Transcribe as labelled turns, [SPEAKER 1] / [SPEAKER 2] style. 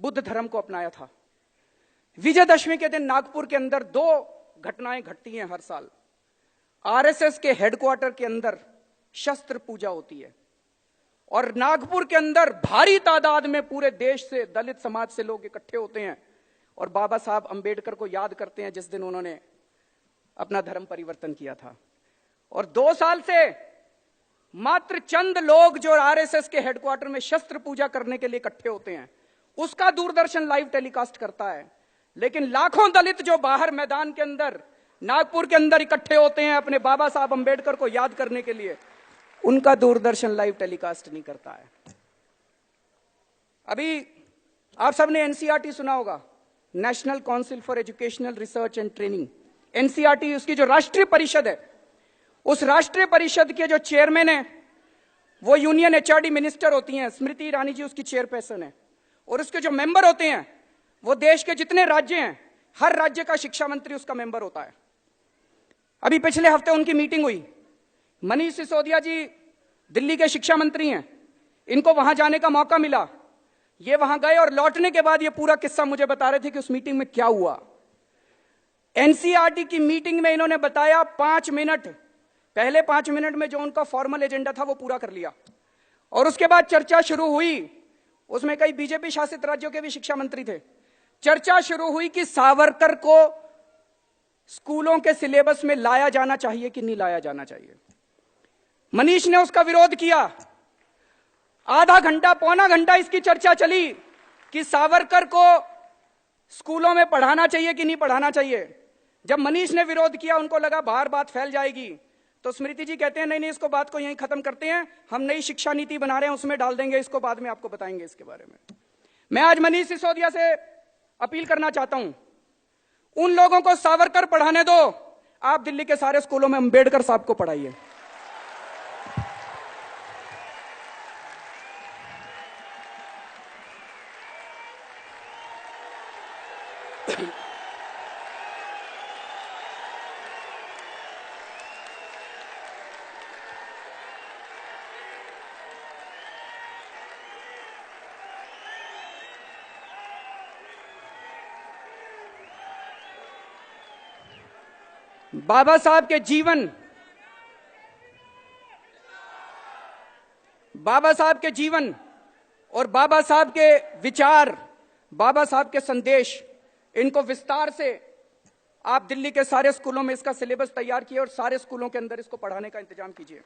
[SPEAKER 1] बुद्ध धर्म को अपनाया था। विजयदशमी के दिन नागपुर के अंदर 2 घटनाएं घटती हैं हर साल। आरएसएस के हेडक्वार्टर के अंदर शस्त्र पूजा होती है और नागपुर के अंदर भारी तादाद में पूरे देश से, दलित समाज से लोग इकट्ठे होते हैं और बाबा साहब अंबेडकर को याद करते हैं जिस दिन उन्होंने अपना धर्म परिवर्तन किया था। और 2 साल से मात्र चंद लोग जो आरएसएस के हेडक्वार्टर में शस्त्र पूजा करने के लिए इकट्ठे होते हैं, उसका दूरदर्शन लाइव टेलीकास्ट करता है। लेकिन लाखों दलित जो बाहर मैदान के अंदर, नागपुर के अंदर इकट्ठे होते हैं अपने बाबा साहब अंबेडकर को याद करने के लिए, उनका दूरदर्शन लाइव टेलीकास्ट नहीं करता है। अभी आप सबने एनसीईआरटी सुना होगा, national council for educational research and training. NCERT उसकी जो राष्ट्रीय परिषद है, उस राष्ट्रीय परिषद के जो चेयरमैन है वो यूनियन एचआरडी मिनिस्टर होती हैं, स्मृति ईरानी जी उसकी चेयरपर्सन है। और उसके जो मेंबर होते हैं वो देश के जितने राज्य हैं, हर राज्य का शिक्षा मंत्री उसका मेंबर होता है। अभी पिछले हफ्ते उनकी मीटिंग हुई। मनीष सिसोदिया जी दिल्ली के शिक्षा मंत्री हैं, इनको वहां जाने का मौका मिला। ये वहां गए और लौटने के बाद ये पूरा किस्सा मुझे बता रहे थे कि उस मीटिंग में क्या हुआ। एनसीईआरटी की मीटिंग में इन्होंने बताया 5 मिनट, पहले 5 मिनट में जो उनका फॉर्मल एजेंडा था वो पूरा कर लिया और उसके बाद चर्चा शुरू हुई। उसमें कई बीजेपी शासित राज्यों के भी शिक्षा मंत्री थे। चर्चा शुरू हुई कि सावरकर को स्कूलों के सिलेबस में लाया जाना चाहिए कि नहीं लाया जाना चाहिए। मनीष ने उसका विरोध किया। आधा घंटा, पौना घंटा इसकी चर्चा चली कि सावरकर को स्कूलों में पढ़ाना चाहिए कि नहीं पढ़ाना चाहिए। जब मनीष ने विरोध किया, उनको लगा बाहर बात फैल जाएगी, तो स्मृति जी कहते हैं नहीं, इसको बात को यहीं खत्म करते हैं, हम नई शिक्षा नीति बना रहे हैं, उसमें डाल देंगे इसको, बाद में आपको बताएंगे इसके बारे में। मैं आज मनीष सिसोदिया से अपील करना चाहता हूं, उन लोगों को सावरकर पढ़ाने दो, आप दिल्ली के सारे स्कूलों में अंबेडकर साहब को पढ़ाइए। बाबा साहब के जीवन, बाबा साहब के जीवन और बाबा साहब के विचार, बाबा साहब के संदेश, इनको विस्तार से आप दिल्ली के सारे स्कूलों में इसका सिलेबस तैयार किए और सारे स्कूलों के अंदर इसको पढ़ाने का इंतजाम कीजिए।